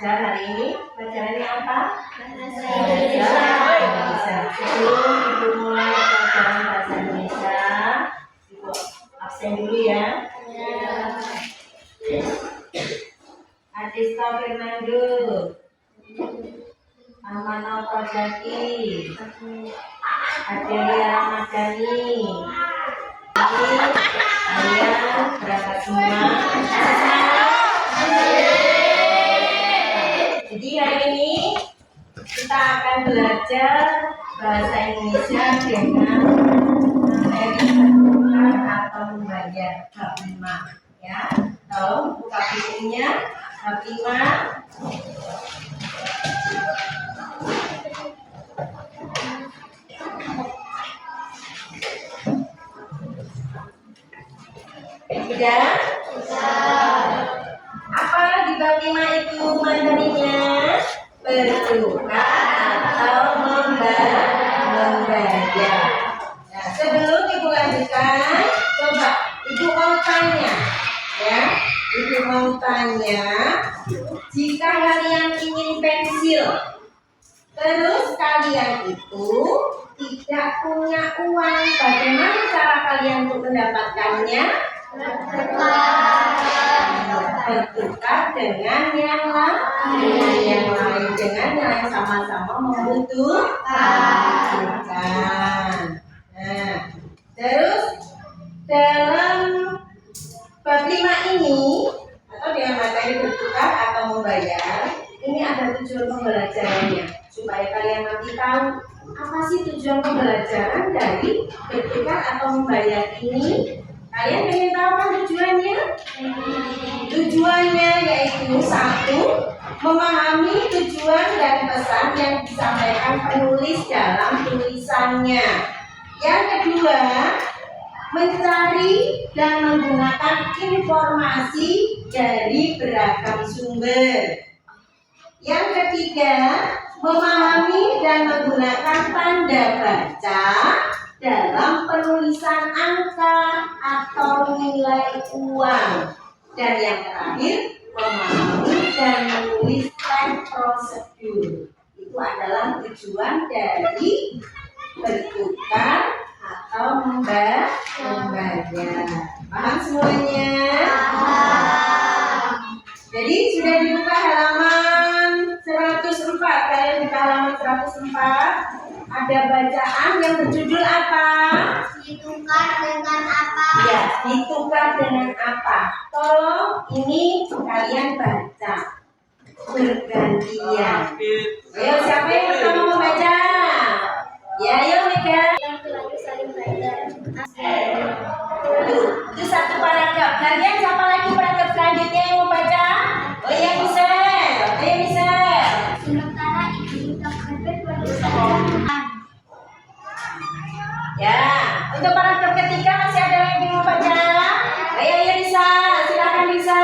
Hari ini pelajarannya apa? Bahasa Indonesia. Sebelum ibu mulai pelajaran bahasa Indonesia, ibu absen dulu ya. Adista Fernando, Amano Fazaki, Adelia Ramadhani, kalian berangkat semua. Jadi hari ini kita akan belajar bahasa Indonesia dengan materi bertukar atau membayar bab 5 ya. Tolong buka bukunya bab 5. Sudah? Apa di bab 5 itu materinya? Bertukar atau membayar. Nah, sebelum ibu lanjutkan, coba ibu mau tanya, ya. Ibu mau tanya, jika kalian ingin pensil, terus kalian itu tidak punya uang, bagaimana cara kalian untuk mendapatkannya? Bertukar dengan yang lain, dengan yang sama-sama membutuhkan. Nah, terus dalam bab 5 ini atau dengan materi bertukar atau membayar, ini ada tujuan pembelajarannya supaya kalian nanti tahu apa sih tujuan pembelajaran dari bertukar atau membayar ini. Kalian ingin tahu kan tujuannya? Tujuannya yaitu 1. Memahami tujuan dan pesan yang disampaikan penulis dalam tulisannya. Yang kedua, mencari dan menggunakan informasi dari beragam sumber. Yang ketiga, memahami dan menggunakan tanda baca dalam penulisan angka atau nilai uang. Dan yang terakhir, memahami dan menulis time prosedur. Itu adalah tujuan dari bertukar atau membayar. Paham semuanya? Jadi sudah dibuka halaman 104. Kalian buka halaman 104. Ada bacaan yang berjudul apa? Ditukar dengan apa? Ya, ditukar dengan apa? Tolong ini kalian baca bergantian. Ayo, siapa yang pertama membaca? Ya, ayo Mega. Laki-laki saling belajar. Itu satu paragraf. Kalian siapa lagi paragraf selanjutnya yang membaca? Oh ya, bisa. Ayo bisa. Sementara itu kita berbeda pada sekolah. Ya, untuk paragraf ketiga masih ada yang ingin membaca? Ayo bisa, silakan bisa.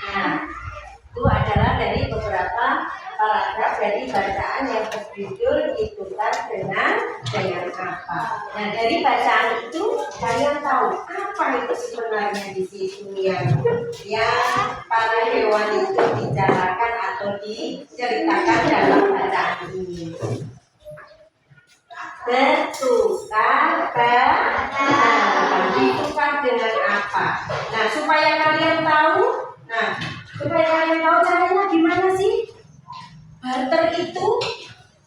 Nah, itu adalah dari beberapa paragraf dari bacaan yang berjudul ditukar dengan apa. Nah, dari bacaan itu kalian tahu apa itu sebenarnya di situ yang para hewan itu bicarakan atau diceritakan dalam bacaan ini. Bertukar ditukar dengan apa? Nah, supaya kalian tahu caranya gimana sih? Barter itu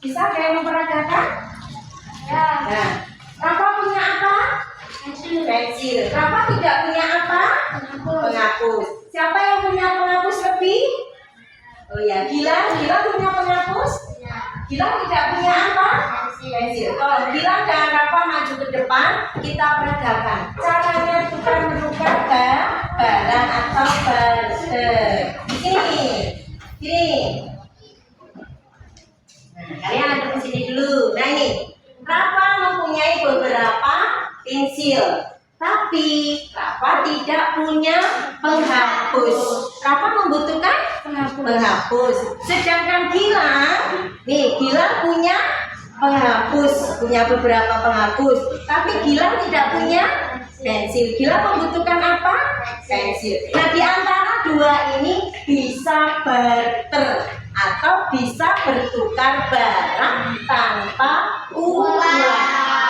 bisa kayak memperagakan? Ya. Nah, Rafa punya apa? Pensil. Rafa tidak punya apa? Penghapus. Siapa yang punya penghapus lebih? Oh ya, Gila punya penghapus? Gila tidak punya apa? Pensil. Kalau bilang jangan Rafa maju ke depan, kita peragakan. Caranya bukan menukar barang atau sini. Nah, kalian ada di sini dulu. Nah ini, Rafa mempunyai beberapa pensil, tapi Rafa tidak punya penghapus. Rafa membutuhkan penghapus. Sedangkan Gilang punya penghapus, punya beberapa penghapus, tapi Gilang tidak punya pensil. Gilang membutuhkan apa? Pensil. Nah, di antara dua ini bisa barter atau bisa bertukar barang tanpa uang.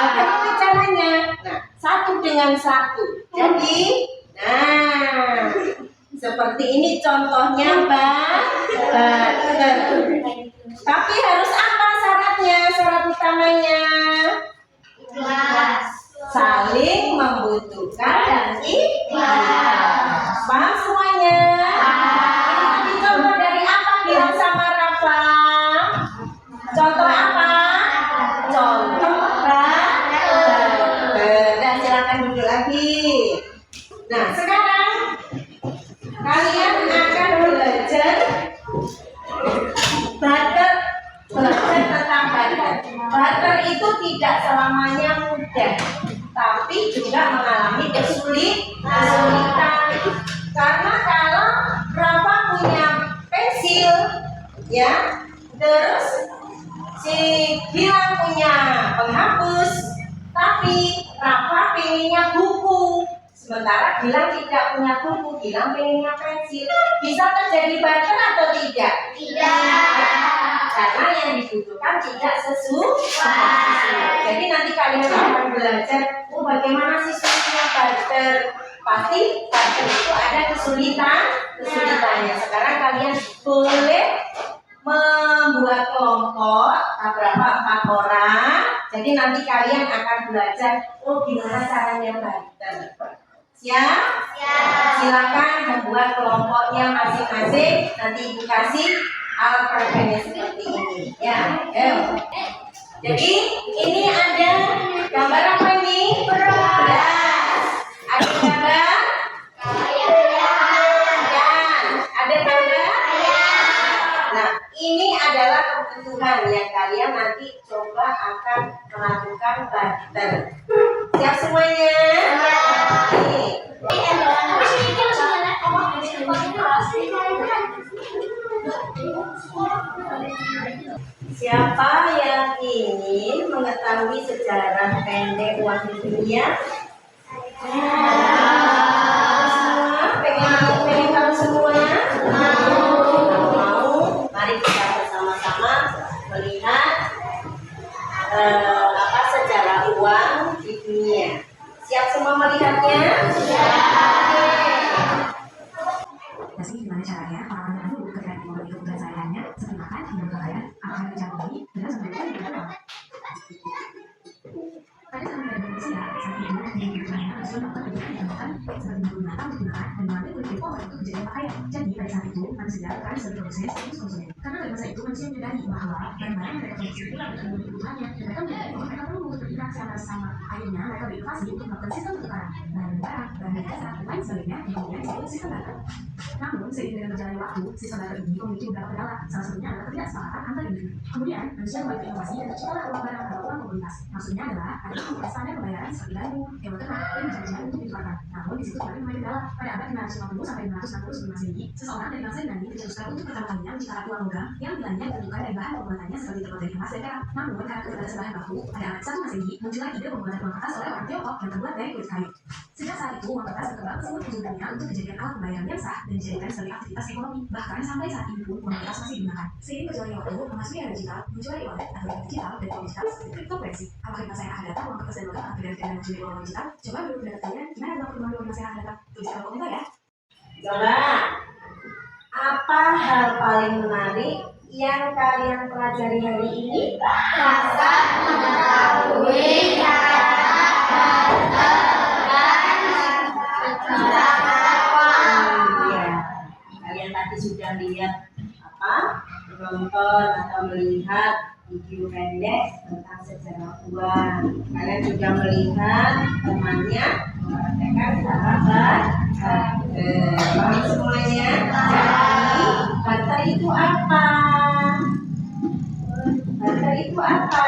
Bagaimana caranya? Nah, satu dengan satu. Jadi, seperti ini contohnya barter. Tapi harus apa syaratnya? Syarat utamanya saling membutuhkan dan ikhlas. Paham semuanya? Ini contoh dari apa Gilang sama Rafa? Contoh apa? Contoh barter. Dan silakan duduk lagi. Nah, sekarang kalian akan belajar tentang barter. Barter itu tidak selamanya mudah, tapi juga mengalami kesulitan. Karena kalau Rafa punya pensil, ya, terus si Gilang punya penghapus, tapi Rafa pengennya buku. Sementara Gilang tidak punya buku, Gilang pengennya pensil. Bisa terjadi barter atau tidak? Karena yang dibutuhkan tidak sesuai. Jadi nanti kalian akan belajar bagaimana sih sulitnya barter. Pasti barter itu ada kesulitannya. Sekarang kalian boleh membuat kelompok berapa 4 orang. Jadi nanti kalian akan belajar gimana caranya barter. Siap? Silakan membuat kelompoknya masing-masing. Nanti Ibu kasih alat peraganya seperti ini. Ya, ayo. Jadi ini ada gambar apa ini? Beras. Ada gambar? Ada gambar? Nah, ini adalah kebutuhan yang kalian nanti coba akan melakukan barter. Siap semuanya? Siapa yang ingin mengetahui sejarah pendek uang di dunia? Semua pengen tahu semua? Mau? Mari kita bersama-sama melihat sejarah uang di dunia. Siap semua melihatnya? Gimana caranya orang-orang dulu ketika dimulai kebutuhan sehari-harinya seperti makan, minum, pakaian, akan dicampuri dengan sebelumnya digunakan. Pada zaman Indonesia, saat itu di kebutuhannya harus melakukan kebutuhan yang makan seperti menggunakan untuk makan dan mengambil kulit pohon untuk kejadian pakaian. Jadi pada saat itu manusia berperan sebagai produsen sekaligus konsumen. Karena pada masa itu manusia menyadari bahwa barang-barang yang mereka produksi itu dapat memenuhi kebutuhannya dan mereka menyadari bahwa mereka perlu berinteraksi antara sesama. Akhirnya mereka berinovasi untuk melakukan sistem pertukaran barang jasa dan lain sebagainya yang kemudian disebut sistem barter. Namun, seiring dengan berjalannya waktu, sistem barter ini memiliki beberapa kendala. Salah satunya adalah ketidaksepakatan antar individu. Kemudian, manusia mulai berinovasi dan terciptalah uang barang atau uang komunitas. Maksudnya adalah ada standar pembayaran seperti barang, hewan ternak, dan janjian untuk ditukarkan. Namun, di situ kembali mulai kendala. Pada abad 550 sampai 560 sebelum Masehi, seseorang dari bangsa Yunani mencetuskan untuk pertama kalinya menciptakan uang logam yang nilainya ditentukan dari bahan pembuatannya seperti terbuat dari emas dan perak. Namun, karena keterbatasan bahan baku, pada abad 1 Masehi muncullah ide pembuatan uang kertas oleh orang Tiongkok yang terbuat dari kulit kayu. Sejak saat itu, uang kertas berkembang ke seluruh penjuru dunia untuk dijadikan alat pembayaran yang sah dan dijadikan sebagai aktivitas ekonomi. Bahkan sampai saat ini pun uang kertas masih digunakan. Seiring berjalannya waktu, memasuki era digital, muncullah e-wallet atau uang digital dan uang digital seperti cryptocurrency. Apakah masa yang akan datang uang kertas dan logam akan bergantian menjadi uang digital? Coba dulu pendapat kalian, gimana tentang perkembangan uang masa yang akan datang? Tulis di kolom komentar ya. Coba, apa hal paling menarik yang kalian pelajari hari ini? Rasa mengetahui cara barter Kalian tadi sudah lihat menonton atau melihat video pendek tentang sejarah perempuan. Kalian juga melihat temannya mempraktekkan cara paham semuanya. Jadi bata itu apa? Bata itu apa?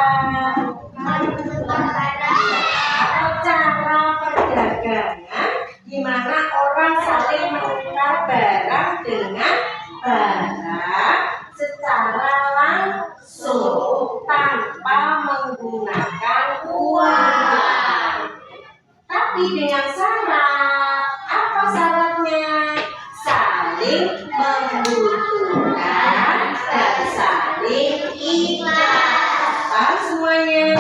Atau cara perdagangan di mana orang saling menukar barang dengan barang secara langsung tanpa menggunakan uang. Tapi dengan syarat, apa syaratnya? Saling membutuhkan dan saling ikhlas. Paham semuanya?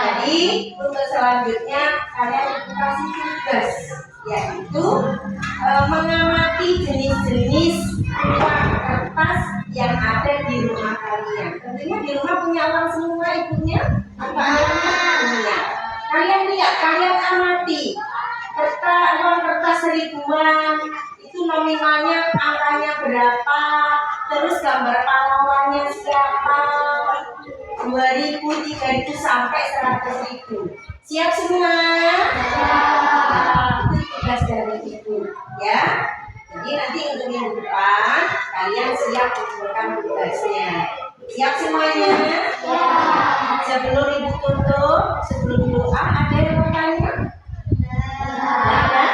Jadi untuk selanjutnya kalian kasih tugas, yaitu mengamati jenis-jenis uang kertas yang ada di rumah kalian. Tentunya di rumah punya uang semua ibunya, apa punya. Kalian lihat, kalian amati uang kertas ribuan itu nominalnya angkanya berapa, terus gambar pahlawannya siapa, 2.000, 3.000 sampai 100.000. Siap semua? Itu tugas dari ibu, ya. Jadi nanti untuk minggu depan kalian siap mengumpulkan tugasnya. Siap semuanya? Sebelum ibu tutup, sebelum doa, ada yang mau tanya? Ada?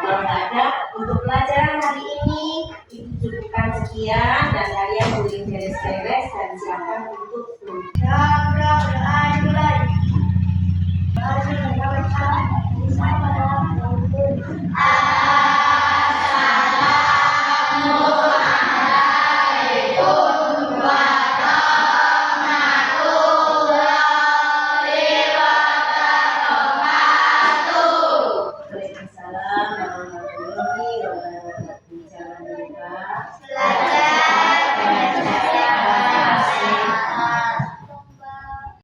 Kalau nggak ada, untuk pelajaran hari ini ibu cukupkan sekian dan kalian boleh beres-beres dan siapkan untuk Waalaikumsalam warahmatullahi